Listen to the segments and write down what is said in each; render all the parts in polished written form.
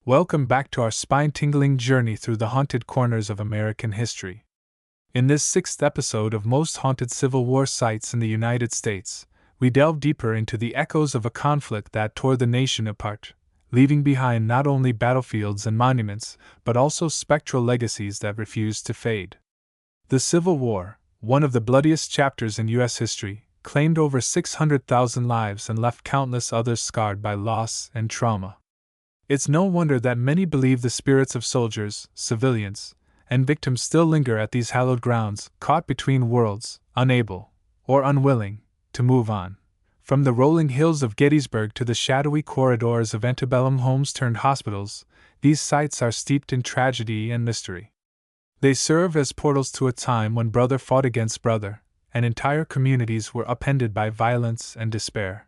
Welcome back to our spine-tingling journey through the haunted corners of American history. In this sixth episode of Most Haunted Civil War Sites in the United States, we delve deeper into the echoes of a conflict that tore the nation apart, leaving behind not only battlefields and monuments, but also spectral legacies that refuse to fade. The Civil War, one of the bloodiest chapters in U.S. history, claimed over 600,000 lives and left countless others scarred by loss and trauma. It's no wonder that many believe the spirits of soldiers, civilians, and victims still linger at these hallowed grounds, caught between worlds, unable, or unwilling, to move on. From the rolling hills of Gettysburg to the shadowy corridors of antebellum homes turned hospitals, these sites are steeped in tragedy and mystery. They serve as portals to a time when brother fought against brother, and entire communities were upended by violence and despair.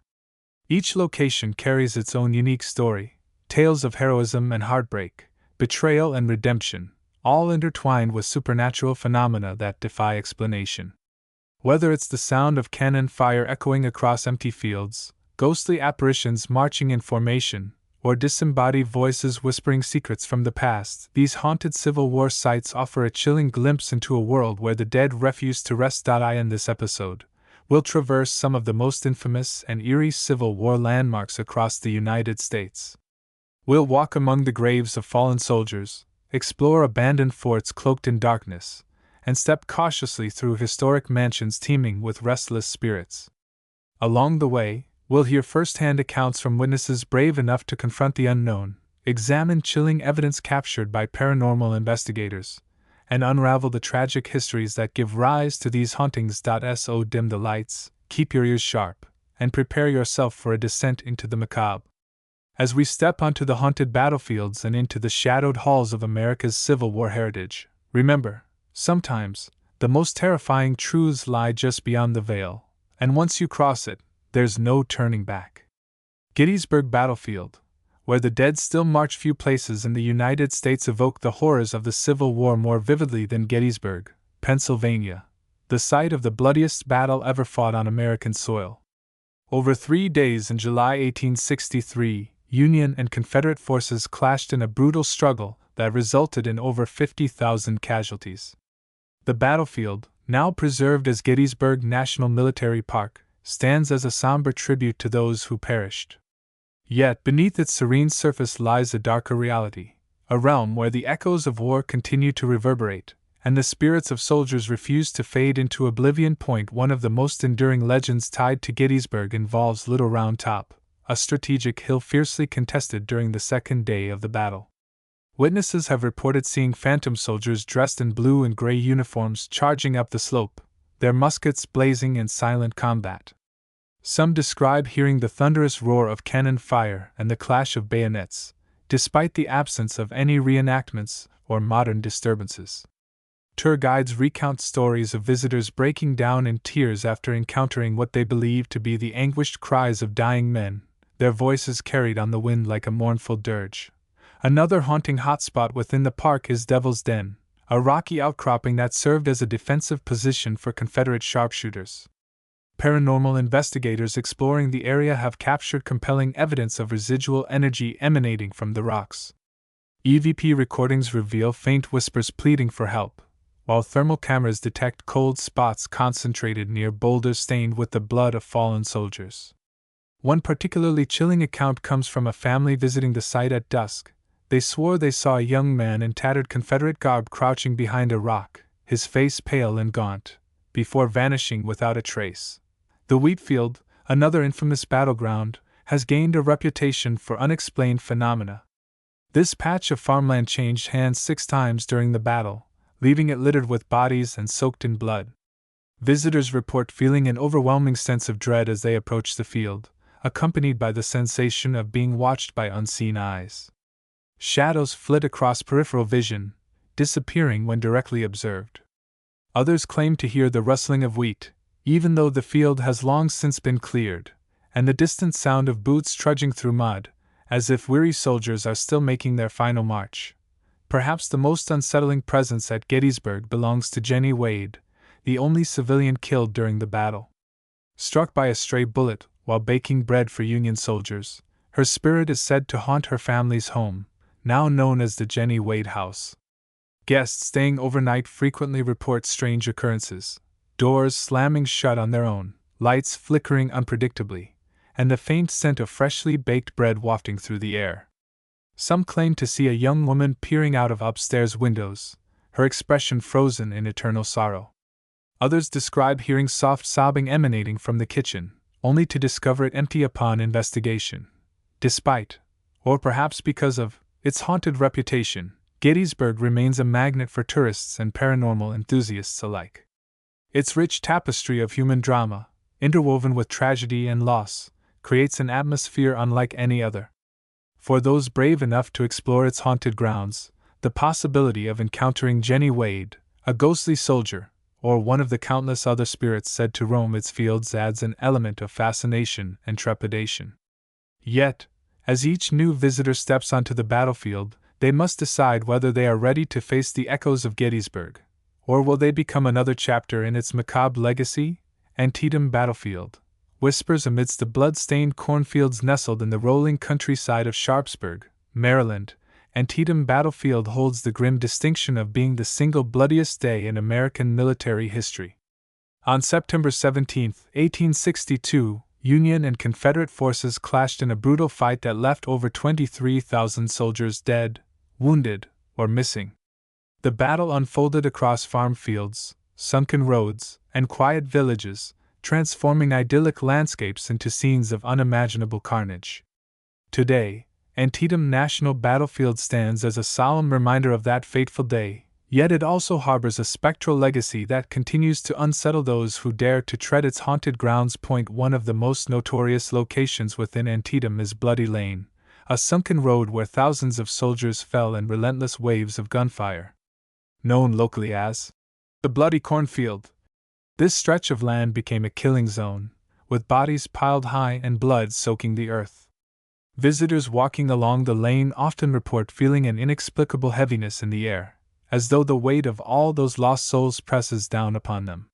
Each location carries its own unique story, tales of heroism and heartbreak, betrayal and redemption, all intertwined with supernatural phenomena that defy explanation. Whether it's the sound of cannon fire echoing across empty fields, ghostly apparitions marching in formation, or disembodied voices whispering secrets from the past, these haunted Civil War sites offer a chilling glimpse into a world where the dead refuse to rest. In this episode, we'll traverse some of the most infamous and eerie Civil War landmarks across the United States. We'll walk among the graves of fallen soldiers, explore abandoned forts cloaked in darkness, and step cautiously through historic mansions teeming with restless spirits. Along the way, we'll hear first-hand accounts from witnesses brave enough to confront the unknown, examine chilling evidence captured by paranormal investigators, and unravel the tragic histories that give rise to these hauntings. So dim the lights, keep your ears sharp, and prepare yourself for a descent into the macabre. As we step onto the haunted battlefields and into the shadowed halls of America's Civil War heritage, remember, sometimes, the most terrifying truths lie just beyond the veil, and once you cross it, there's no turning back. Gettysburg Battlefield, where the dead still march. Few places in the United States evoke the horrors of the Civil War more vividly than Gettysburg, Pennsylvania, the site of the bloodiest battle ever fought on American soil. Over 3 days in July 1863, Union and Confederate forces clashed in a brutal struggle that resulted in over 50,000 casualties. The battlefield, now preserved as Gettysburg National Military Park, stands as a somber tribute to those who perished. Yet beneath its serene surface lies a darker reality, a realm where the echoes of war continue to reverberate, and the spirits of soldiers refuse to fade into oblivion. One of the most enduring legends tied to Gettysburg involves Little Round Top, a strategic hill fiercely contested during the second day of the battle. Witnesses have reported seeing phantom soldiers dressed in blue and gray uniforms charging up the slope, their muskets blazing in silent combat. Some describe hearing the thunderous roar of cannon fire and the clash of bayonets, despite the absence of any reenactments or modern disturbances. Tour guides recount stories of visitors breaking down in tears after encountering what they believe to be the anguished cries of dying men, their voices carried on the wind like a mournful dirge. Another haunting hotspot within the park is Devil's Den, a rocky outcropping that served as a defensive position for Confederate sharpshooters. Paranormal investigators exploring the area have captured compelling evidence of residual energy emanating from the rocks. EVP recordings reveal faint whispers pleading for help, while thermal cameras detect cold spots concentrated near boulders stained with the blood of fallen soldiers. One particularly chilling account comes from a family visiting the site at dusk. They swore they saw a young man in tattered Confederate garb crouching behind a rock, his face pale and gaunt, before vanishing without a trace. The Wheatfield, another infamous battleground, has gained a reputation for unexplained phenomena. This patch of farmland changed hands 6 times during the battle, leaving it littered with bodies and soaked in blood. Visitors report feeling an overwhelming sense of dread as they approach the field, accompanied by the sensation of being watched by unseen eyes. Shadows flit across peripheral vision, disappearing when directly observed. Others claim to hear the rustling of wheat, even though the field has long since been cleared, and the distant sound of boots trudging through mud, as if weary soldiers are still making their final march. Perhaps the most unsettling presence at Gettysburg belongs to Jenny Wade, the only civilian killed during the battle. Struck by a stray bullet while baking bread for Union soldiers, her spirit is said to haunt her family's home, now known as the Jenny Wade House. Guests staying overnight frequently report strange occurrences, doors slamming shut on their own, lights flickering unpredictably, and the faint scent of freshly baked bread wafting through the air. Some claim to see a young woman peering out of upstairs windows, her expression frozen in eternal sorrow. Others describe hearing soft sobbing emanating from the kitchen, only to discover it empty upon investigation. Despite, or perhaps because of, its haunted reputation, Gettysburg remains a magnet for tourists and paranormal enthusiasts alike. Its rich tapestry of human drama, interwoven with tragedy and loss, creates an atmosphere unlike any other. For those brave enough to explore its haunted grounds, the possibility of encountering Jenny Wade, a ghostly soldier, or one of the countless other spirits said to roam its fields adds an element of fascination and trepidation. Yet, as each new visitor steps onto the battlefield, they must decide whether they are ready to face the echoes of Gettysburg, or will they become another chapter in its macabre legacy? Antietam Battlefield whispers amidst the blood-stained cornfields nestled in the rolling countryside of Sharpsburg, Maryland. Antietam Battlefield holds the grim distinction of being the single bloodiest day in American military history. On September 17, 1862, Union and Confederate forces clashed in a brutal fight that left over 23,000 soldiers dead, wounded, or missing. The battle unfolded across farm fields, sunken roads, and quiet villages, transforming idyllic landscapes into scenes of unimaginable carnage. Today, Antietam National Battlefield stands as a solemn reminder of that fateful day, yet it also harbors a spectral legacy that continues to unsettle those who dare to tread its haunted grounds. One of the most notorious locations within Antietam is Bloody Lane, a sunken road where thousands of soldiers fell in relentless waves of gunfire. Known locally as the Bloody Cornfield, this stretch of land became a killing zone, with bodies piled high and blood soaking the earth. Visitors walking along the lane often report feeling an inexplicable heaviness in the air, as though the weight of all those lost souls presses down upon them.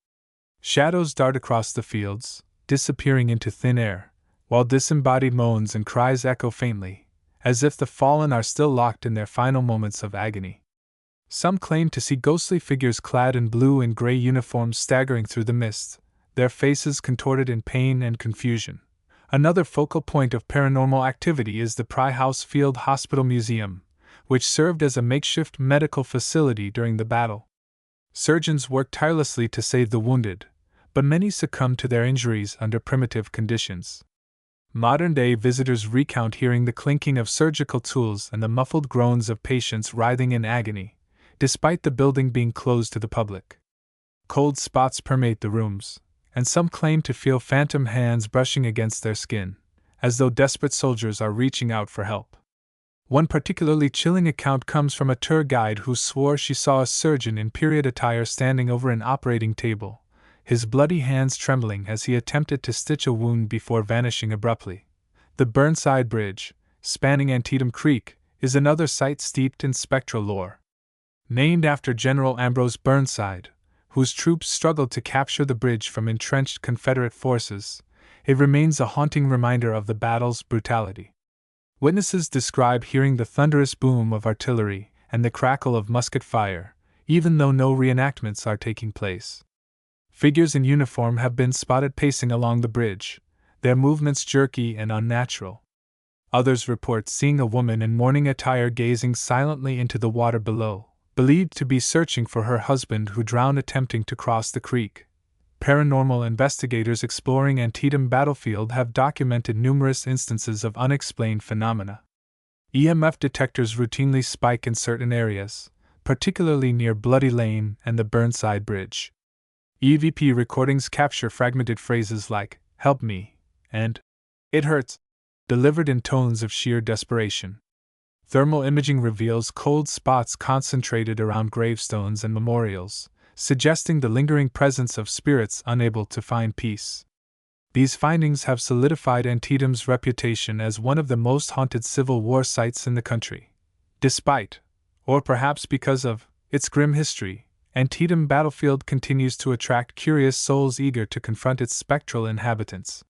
Shadows dart across the fields, disappearing into thin air, while disembodied moans and cries echo faintly, as if the fallen are still locked in their final moments of agony. Some claim to see ghostly figures clad in blue and gray uniforms staggering through the mist, their faces contorted in pain and confusion. Another focal point of paranormal activity is the Pry House Field Hospital Museum, which served as a makeshift medical facility during the battle. Surgeons worked tirelessly to save the wounded, but many succumbed to their injuries under primitive conditions. Modern-day visitors recount hearing the clinking of surgical tools and the muffled groans of patients writhing in agony, despite the building being closed to the public. Cold spots permeate the rooms, and some claim to feel phantom hands brushing against their skin, as though desperate soldiers are reaching out for help. One particularly chilling account comes from a tour guide who swore she saw a surgeon in period attire standing over an operating table, his bloody hands trembling as he attempted to stitch a wound before vanishing abruptly. The Burnside Bridge, spanning Antietam Creek, is another site steeped in spectral lore. Named after General Ambrose Burnside, whose troops struggled to capture the bridge from entrenched Confederate forces, it remains a haunting reminder of the battle's brutality. Witnesses describe hearing the thunderous boom of artillery and the crackle of musket fire, even though no reenactments are taking place. Figures in uniform have been spotted pacing along the bridge, their movements jerky and unnatural. Others report seeing a woman in mourning attire gazing silently into the water below, believed to be searching for her husband who drowned attempting to cross the creek. Paranormal investigators exploring Antietam Battlefield have documented numerous instances of unexplained phenomena. EMF detectors routinely spike in certain areas, particularly near Bloody Lane and the Burnside Bridge. EVP recordings capture fragmented phrases like, "Help me," and "It hurts," delivered in tones of sheer desperation. Thermal imaging reveals cold spots concentrated around gravestones and memorials, suggesting the lingering presence of spirits unable to find peace. These findings have solidified Antietam's reputation as one of the most haunted Civil War sites in the country. Despite, or perhaps because of, its grim history, Antietam Battlefield continues to attract curious souls eager to confront its spectral inhabitants.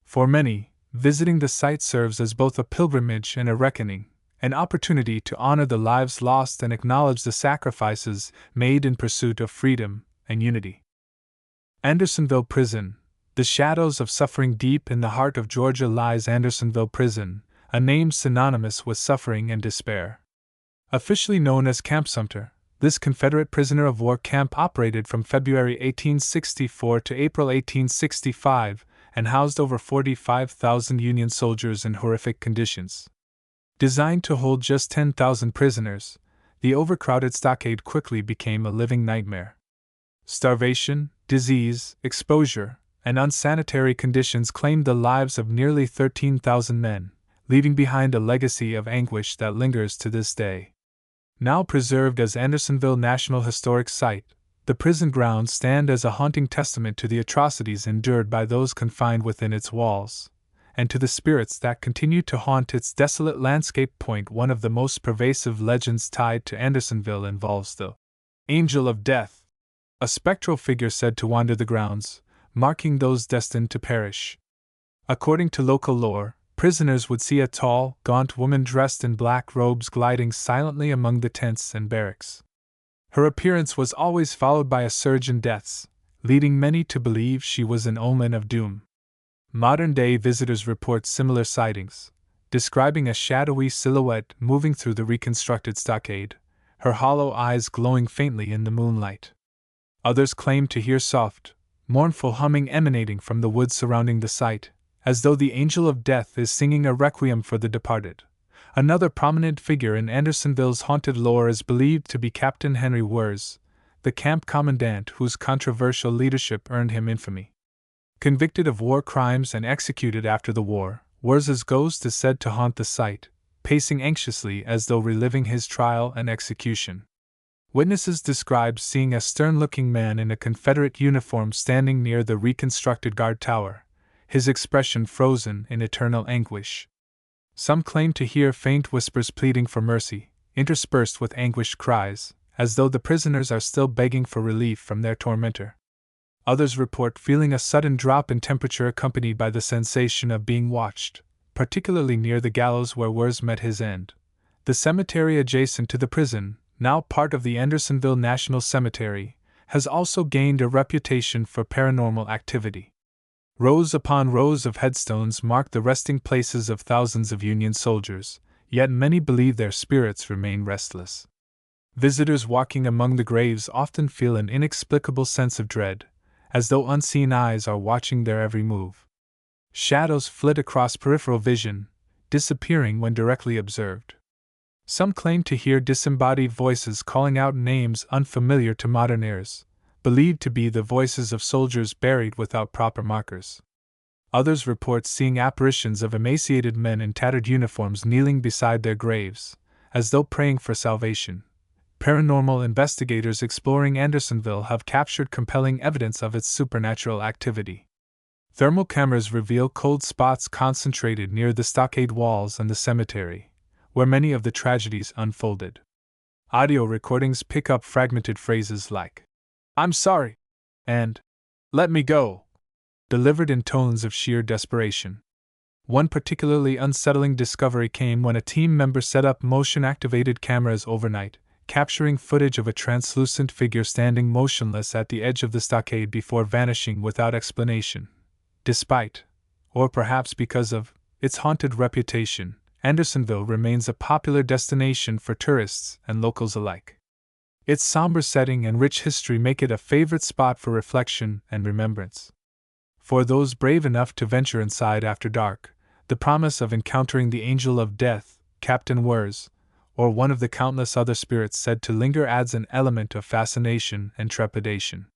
For many, visiting the site serves as both a pilgrimage and a reckoning, an opportunity to honor the lives lost and acknowledge the sacrifices made in pursuit of freedom and unity. Andersonville Prison. The shadows of suffering. Deep in the heart of Georgia lies Andersonville Prison, a name synonymous with suffering and despair. Officially known as Camp Sumter, this Confederate prisoner of war camp operated from February 1864 to April 1865 and housed over 45,000 Union soldiers in horrific conditions. Designed to hold just 10,000 prisoners, the overcrowded stockade quickly became a living nightmare. Starvation, disease, exposure, and unsanitary conditions claimed the lives of nearly 13,000 men, leaving behind a legacy of anguish that lingers to this day. Now preserved as Andersonville National Historic Site, the prison grounds stand as a haunting testament to the atrocities endured by those confined within its walls, and to the spirits that continue to haunt its desolate landscape. One of the most pervasive legends tied to Andersonville involves the Angel of Death, a spectral figure said to wander the grounds, marking those destined to perish. According to local lore, prisoners would see a tall, gaunt woman dressed in black robes gliding silently among the tents and barracks. Her appearance was always followed by a surge in deaths, leading many to believe she was an omen of doom. Modern-day visitors report similar sightings, describing a shadowy silhouette moving through the reconstructed stockade, her hollow eyes glowing faintly in the moonlight. Others claim to hear soft, mournful humming emanating from the woods surrounding the site, as though the Angel of Death is singing a requiem for the departed. Another prominent figure in Andersonville's haunted lore is believed to be Captain Henry Wers, the camp commandant whose controversial leadership earned him infamy. Convicted of war crimes and executed after the war, Wers's ghost is said to haunt the site, pacing anxiously as though reliving his trial and execution. Witnesses describe seeing a stern-looking man in a Confederate uniform standing near the reconstructed guard tower, his expression frozen in eternal anguish. Some claim to hear faint whispers pleading for mercy, interspersed with anguished cries, as though the prisoners are still begging for relief from their tormentor. Others report feeling a sudden drop in temperature accompanied by the sensation of being watched, particularly near the gallows where Wers met his end. The cemetery adjacent to the prison, now part of the Andersonville National Cemetery, has also gained a reputation for paranormal activity. Rows upon rows of headstones mark the resting places of thousands of Union soldiers, yet many believe their spirits remain restless. Visitors walking among the graves often feel an inexplicable sense of dread, as though unseen eyes are watching their every move. Shadows flit across peripheral vision, disappearing when directly observed. Some claim to hear disembodied voices calling out names unfamiliar to modern ears, believed to be the voices of soldiers buried without proper markers. Others report seeing apparitions of emaciated men in tattered uniforms kneeling beside their graves, as though praying for salvation. Paranormal investigators exploring Andersonville have captured compelling evidence of its supernatural activity. Thermal cameras reveal cold spots concentrated near the stockade walls and the cemetery, where many of the tragedies unfolded. Audio recordings pick up fragmented phrases like, "I'm sorry," and "Let me go," delivered in tones of sheer desperation. One particularly unsettling discovery came when a team member set up motion-activated cameras overnight, capturing footage of a translucent figure standing motionless at the edge of the stockade before vanishing without explanation. Despite, or perhaps because of, its haunted reputation, Andersonville remains a popular destination for tourists and locals alike. Its somber setting and rich history make it a favorite spot for reflection and remembrance. For those brave enough to venture inside after dark, the promise of encountering the Angel of Death, Captain Wers, or one of the countless other spirits said to linger adds an element of fascination and trepidation.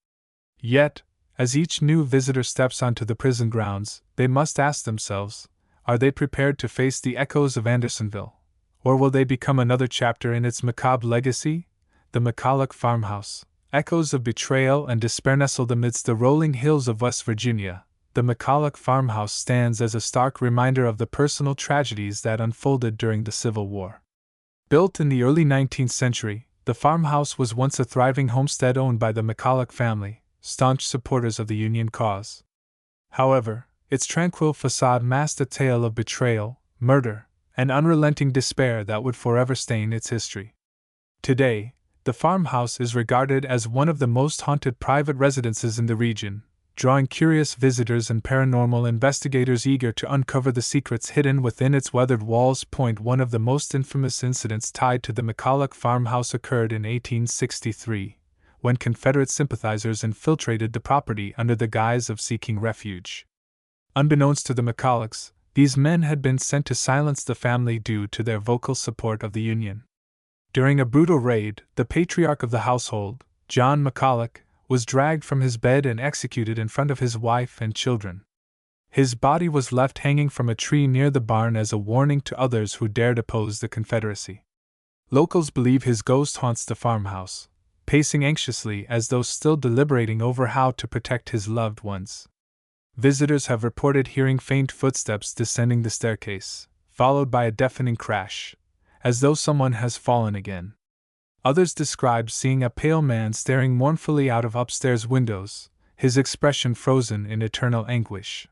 Yet, as each new visitor steps onto the prison grounds, they must ask themselves, are they prepared to face the echoes of Andersonville? Or will they become another chapter in its macabre legacy? The McCulloch Farmhouse. Echoes of betrayal and despair nestled amidst the rolling hills of West Virginia. The McCulloch Farmhouse stands as a stark reminder of the personal tragedies that unfolded during the Civil War. Built in the early 19th century, the farmhouse was once a thriving homestead owned by the McCulloch family, staunch supporters of the Union cause. However, its tranquil facade masked a tale of betrayal, murder, an unrelenting despair that would forever stain its history. Today, the farmhouse is regarded as one of the most haunted private residences in the region, drawing curious visitors and paranormal investigators eager to uncover the secrets hidden within its weathered walls. One of the most infamous incidents tied to the McCulloch farmhouse occurred in 1863, when Confederate sympathizers infiltrated the property under the guise of seeking refuge. Unbeknownst to the McCullochs, these men had been sent to silence the family due to their vocal support of the Union. During a brutal raid, the patriarch of the household, John McCulloch, was dragged from his bed and executed in front of his wife and children. His body was left hanging from a tree near the barn as a warning to others who dared oppose the Confederacy. Locals believe his ghost haunts the farmhouse, pacing anxiously as though still deliberating over how to protect his loved ones. Visitors have reported hearing faint footsteps descending the staircase, followed by a deafening crash, as though someone has fallen again. Others describe seeing a pale man staring mournfully out of upstairs windows, his expression frozen in eternal anguish.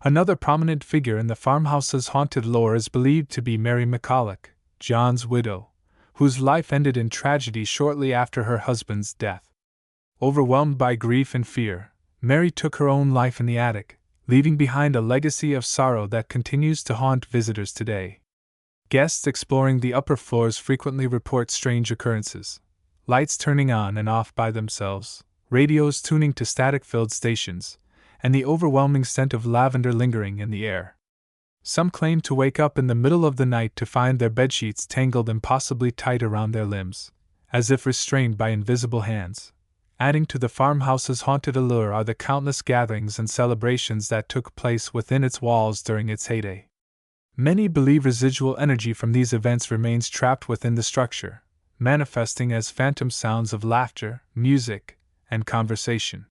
Another prominent figure in the farmhouse's haunted lore is believed to be Mary McCulloch, John's widow, whose life ended in tragedy shortly after her husband's death. Overwhelmed by grief and fear, Mary took her own life in the attic, leaving behind a legacy of sorrow that continues to haunt visitors today. Guests exploring the upper floors frequently report strange occurrences: lights turning on and off by themselves, radios tuning to static-filled stations, and the overwhelming scent of lavender lingering in the air. Some claim to wake up in the middle of the night to find their bedsheets tangled impossibly tight around their limbs, as if restrained by invisible hands. Adding to the farmhouse's haunted allure are the countless gatherings and celebrations that took place within its walls during its heyday. Many believe residual energy from these events remains trapped within the structure, manifesting as phantom sounds of laughter, music, and conversation.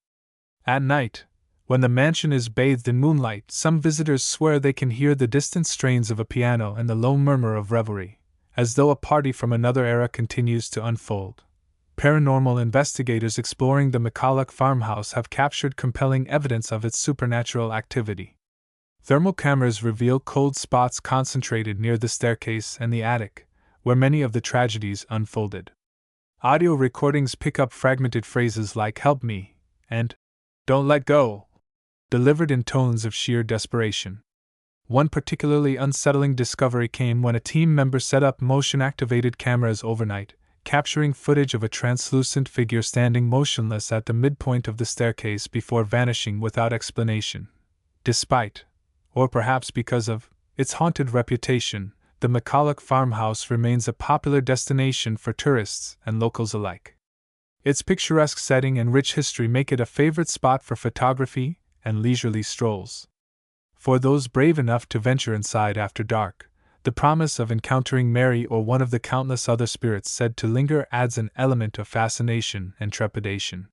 At night, when the mansion is bathed in moonlight, some visitors swear they can hear the distant strains of a piano and the low murmur of revelry, as though a party from another era continues to unfold. Paranormal investigators exploring the McCulloch farmhouse have captured compelling evidence of its supernatural activity. Thermal cameras reveal cold spots concentrated near the staircase and the attic, where many of the tragedies unfolded. Audio recordings pick up fragmented phrases like "help me" and "don't let go," delivered in tones of sheer desperation. One particularly unsettling discovery came when a team member set up motion-activated cameras overnight, capturing footage of a translucent figure standing motionless at the midpoint of the staircase before vanishing without explanation. Despite, or perhaps because of, its haunted reputation, the McCulloch farmhouse remains a popular destination for tourists and locals alike. Its picturesque setting and rich history make it a favorite spot for photography and leisurely strolls. For those brave enough to venture inside after dark, the promise of encountering Mary or one of the countless other spirits said to linger adds an element of fascination and trepidation.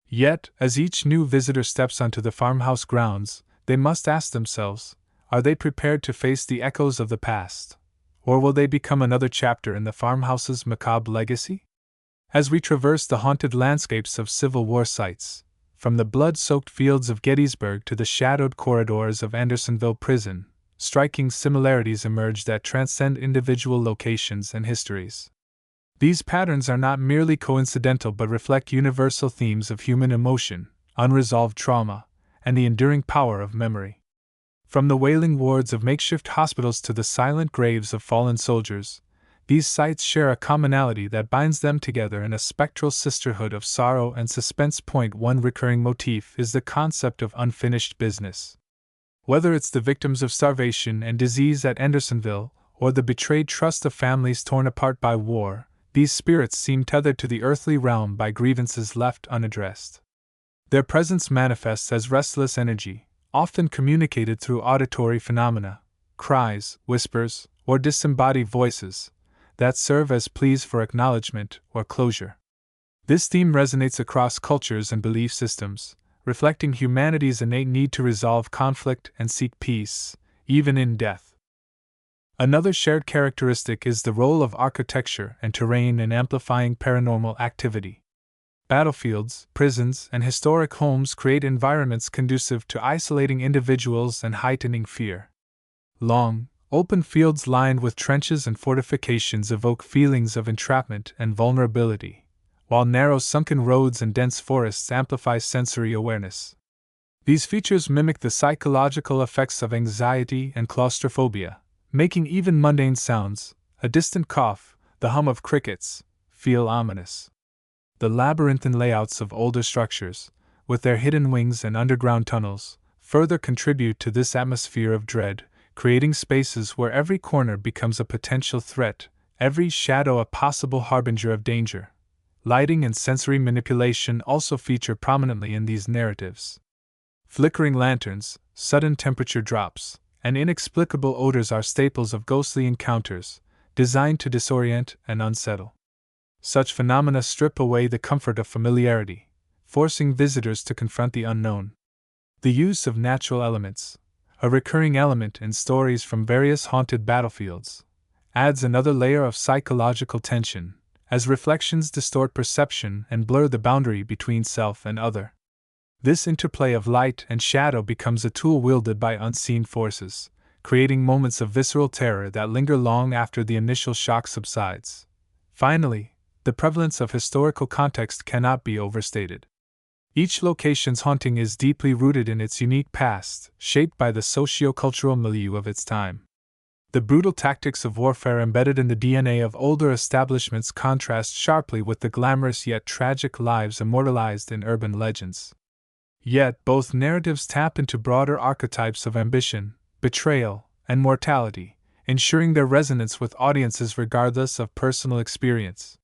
Yet, as each new visitor steps onto the farmhouse grounds, they must ask themselves, are they prepared to face the echoes of the past? Or will they become another chapter in the farmhouse's macabre legacy? As we traverse the haunted landscapes of Civil War sites, from the blood-soaked fields of Gettysburg to the shadowed corridors of Andersonville Prison, striking similarities emerge that transcend individual locations and histories. These patterns are not merely coincidental but reflect universal themes of human emotion, unresolved trauma, and the enduring power of memory. From the wailing wards of makeshift hospitals to the silent graves of fallen soldiers, these sites share a commonality that binds them together in a spectral sisterhood of sorrow and suspense. One recurring motif is the concept of unfinished business. Whether it's the victims of starvation and disease at Andersonville, or the betrayed trust of families torn apart by war, these spirits seem tethered to the earthly realm by grievances left unaddressed. Their presence manifests as restless energy, often communicated through auditory phenomena, cries, whispers, or disembodied voices, that serve as pleas for acknowledgement or closure. This theme resonates across cultures and belief systems, reflecting humanity's innate need to resolve conflict and seek peace, even in death. Another shared characteristic is the role of architecture and terrain in amplifying paranormal activity. Battlefields, prisons, and historic homes create environments conducive to isolating individuals and heightening fear. Long, Open fields lined with trenches and fortifications evoke feelings of entrapment and vulnerability, while narrow sunken roads and dense forests amplify sensory awareness. These features mimic the psychological effects of anxiety and claustrophobia, making even mundane sounds, a distant cough, the hum of crickets, feel ominous. The labyrinthine layouts of older structures, with their hidden wings and underground tunnels, further contribute to this atmosphere of dread, creating spaces where every corner becomes a potential threat, every shadow a possible harbinger of danger. Lighting and sensory manipulation also feature prominently in these narratives. Flickering lanterns, sudden temperature drops, and inexplicable odors are staples of ghostly encounters, designed to disorient and unsettle. Such phenomena strip away the comfort of familiarity, forcing visitors to confront the unknown. The use of natural elements, a recurring element in stories from various haunted battlefields, adds another layer of psychological tension, as reflections distort perception and blur the boundary between self and other. This interplay of light and shadow becomes a tool wielded by unseen forces, creating moments of visceral terror that linger long after the initial shock subsides. Finally, the prevalence of historical context cannot be overstated. Each location's haunting is deeply rooted in its unique past, shaped by the socio-cultural milieu of its time. The brutal tactics of warfare embedded in the DNA of older establishments contrast sharply with the glamorous yet tragic lives immortalized in urban legends. Yet both narratives tap into broader archetypes of ambition, betrayal, and mortality, ensuring their resonance with audiences regardless of personal experience.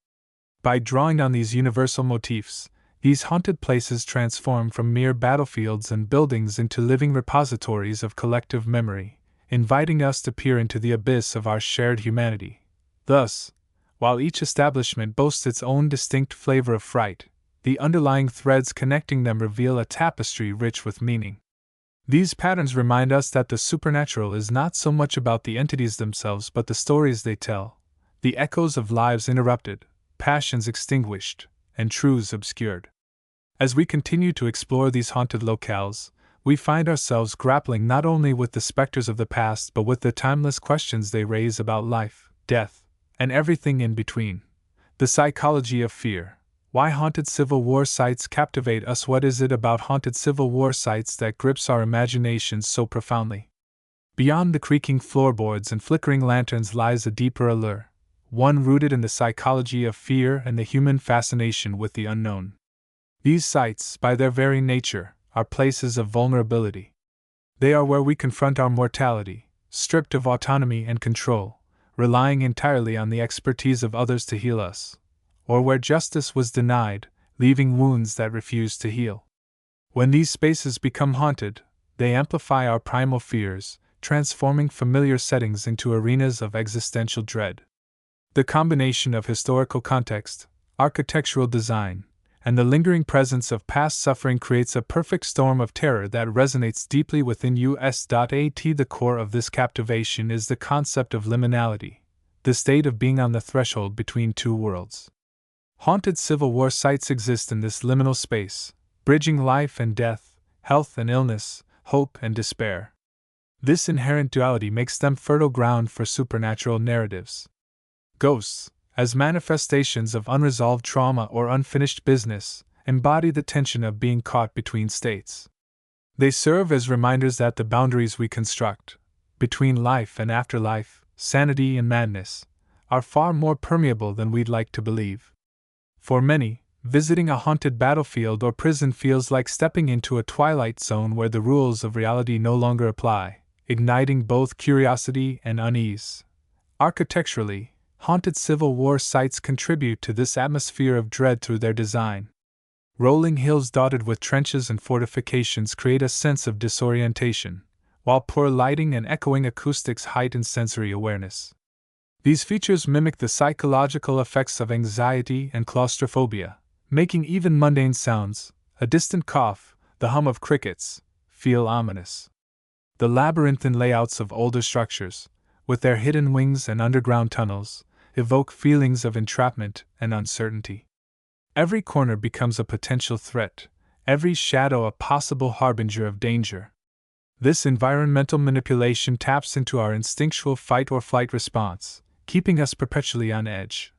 By drawing on these universal motifs, these haunted places transform from mere battlefields and buildings into living repositories of collective memory, inviting us to peer into the abyss of our shared humanity. Thus, while each establishment boasts its own distinct flavor of fright, the underlying threads connecting them reveal a tapestry rich with meaning. These patterns remind us that the supernatural is not so much about the entities themselves but the stories they tell, the echoes of lives interrupted, passions extinguished, and truths obscured. As we continue to explore these haunted locales, we find ourselves grappling not only with the specters of the past but with the timeless questions they raise about life, death, and everything in between. The psychology of fear. Why haunted Civil War sites captivate us? What is it about haunted Civil War sites that grips our imaginations so profoundly? Beyond the creaking floorboards and flickering lanterns lies a deeper allure, one rooted in the psychology of fear and the human fascination with the unknown. These sites, by their very nature, are places of vulnerability. They are where we confront our mortality, stripped of autonomy and control, relying entirely on the expertise of others to heal us, or where justice was denied, leaving wounds that refuse to heal. When these spaces become haunted, they amplify our primal fears, transforming familiar settings into arenas of existential dread. The combination of historical context, architectural design, and the lingering presence of past suffering creates a perfect storm of terror that resonates deeply within us. At the core of this captivation is the concept of liminality, the state of being on the threshold between two worlds. Haunted Civil War sites exist in this liminal space, bridging life and death, health and illness, hope and despair. This inherent duality makes them fertile ground for supernatural narratives. Ghosts, as manifestations of unresolved trauma or unfinished business, embody the tension of being caught between states. They serve as reminders that the boundaries we construct, between life and afterlife, sanity and madness, are far more permeable than we'd like to believe. For many, visiting a haunted battlefield or prison feels like stepping into a twilight zone where the rules of reality no longer apply, igniting both curiosity and unease. Architecturally, haunted Civil War sites contribute to this atmosphere of dread through their design. Rolling hills dotted with trenches and fortifications create a sense of disorientation, while poor lighting and echoing acoustics heighten sensory awareness. These features mimic the psychological effects of anxiety and claustrophobia, making even mundane sounds, a distant cough, the hum of crickets, feel ominous. The labyrinthine layouts of older structures, with their hidden wings and underground tunnels, evoke feelings of entrapment and uncertainty. Every corner becomes a potential threat, every shadow a possible harbinger of danger. This environmental manipulation taps into our instinctual fight or flight response, keeping us perpetually on edge.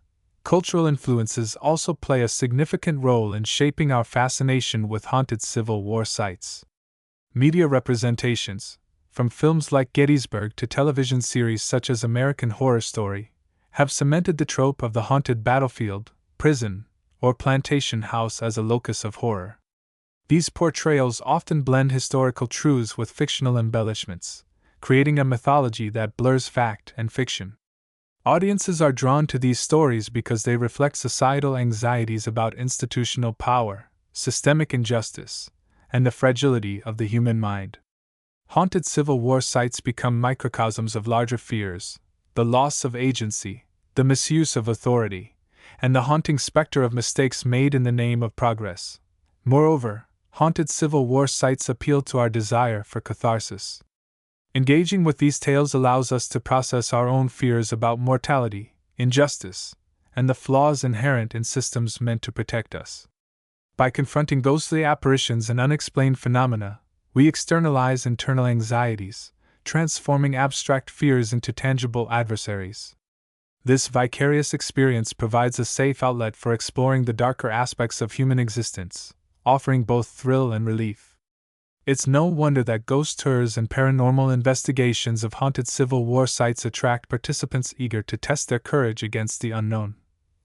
Cultural influences also play a significant role in shaping our fascination with haunted Civil War sites. Media representations, from films like Gettysburg to television series such as American Horror Story, have cemented the trope of the haunted battlefield, prison, or plantation house as a locus of horror. These portrayals often blend historical truths with fictional embellishments, creating a mythology that blurs fact and fiction. Audiences are drawn to these stories because they reflect societal anxieties about institutional power, systemic injustice, and the fragility of the human mind. Haunted Civil War sites become microcosms of larger fears: the loss of agency, the misuse of authority, and the haunting specter of mistakes made in the name of progress. Moreover, haunted Civil War sites appeal to our desire for catharsis. Engaging with these tales allows us to process our own fears about mortality, injustice, and the flaws inherent in systems meant to protect us. By confronting ghostly apparitions and unexplained phenomena, we externalize internal anxieties, transforming abstract fears into tangible adversaries. This vicarious experience provides a safe outlet for exploring the darker aspects of human existence, offering both thrill and relief. It's no wonder that ghost tours and paranormal investigations of haunted Civil War sites attract participants eager to test their courage against the unknown.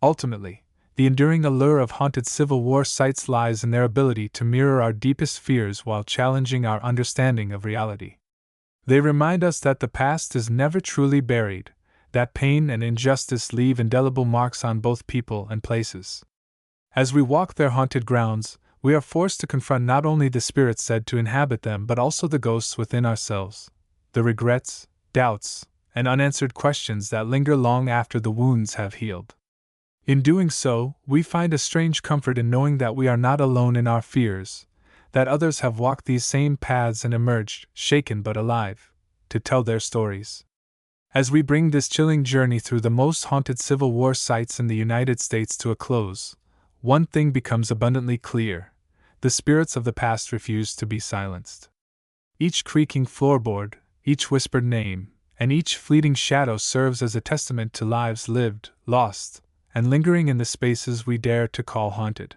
Ultimately, the enduring allure of haunted Civil War sites lies in their ability to mirror our deepest fears while challenging our understanding of reality. They remind us that the past is never truly buried, that pain and injustice leave indelible marks on both people and places. As we walk their haunted grounds, we are forced to confront not only the spirits said to inhabit them but also the ghosts within ourselves, the regrets, doubts, and unanswered questions that linger long after the wounds have healed. In doing so, we find a strange comfort in knowing that we are not alone in our fears, that others have walked these same paths and emerged, shaken but alive, to tell their stories. As we bring this chilling journey through the most haunted Civil War sites in the United States to a close, one thing becomes abundantly clear: the spirits of the past refuse to be silenced. Each creaking floorboard, each whispered name, and each fleeting shadow serves as a testament to lives lived, lost, and lingering in the spaces we dare to call haunted.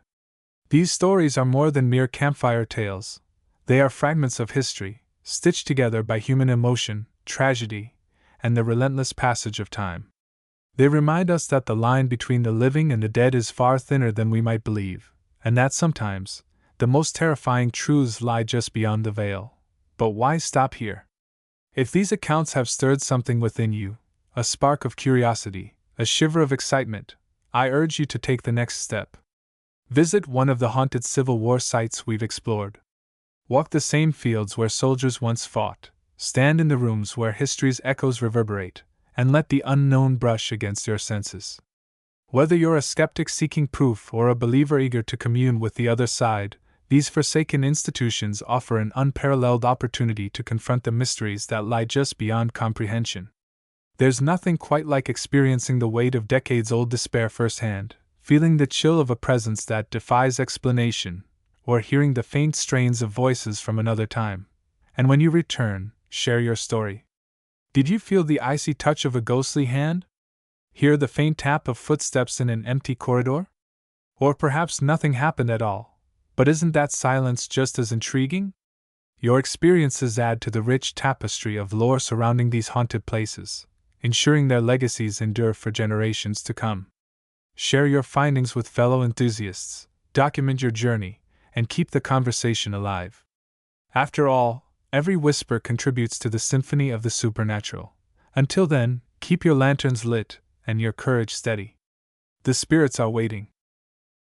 These stories are more than mere campfire tales. They are fragments of history, stitched together by human emotion, tragedy, and the relentless passage of time. They remind us that the line between the living and the dead is far thinner than we might believe, and that sometimes, the most terrifying truths lie just beyond the veil. But why stop here? If these accounts have stirred something within you, a spark of curiosity, a shiver of excitement, I urge you to take the next step. Visit one of the haunted Civil War sites we've explored. Walk the same fields where soldiers once fought, stand in the rooms where history's echoes reverberate, and let the unknown brush against your senses. Whether you're a skeptic seeking proof or a believer eager to commune with the other side, these forsaken institutions offer an unparalleled opportunity to confront the mysteries that lie just beyond comprehension. There's nothing quite like experiencing the weight of decades-old despair firsthand, feeling the chill of a presence that defies explanation, or hearing the faint strains of voices from another time. And when you return, share your story. Did you feel the icy touch of a ghostly hand? Hear the faint tap of footsteps in an empty corridor? Or perhaps nothing happened at all, but isn't that silence just as intriguing? Your experiences add to the rich tapestry of lore surrounding these haunted places, ensuring their legacies endure for generations to come. Share your findings with fellow enthusiasts, document your journey, and keep the conversation alive. After all, every whisper contributes to the symphony of the supernatural. Until then, keep your lanterns lit and your courage steady. The spirits are waiting,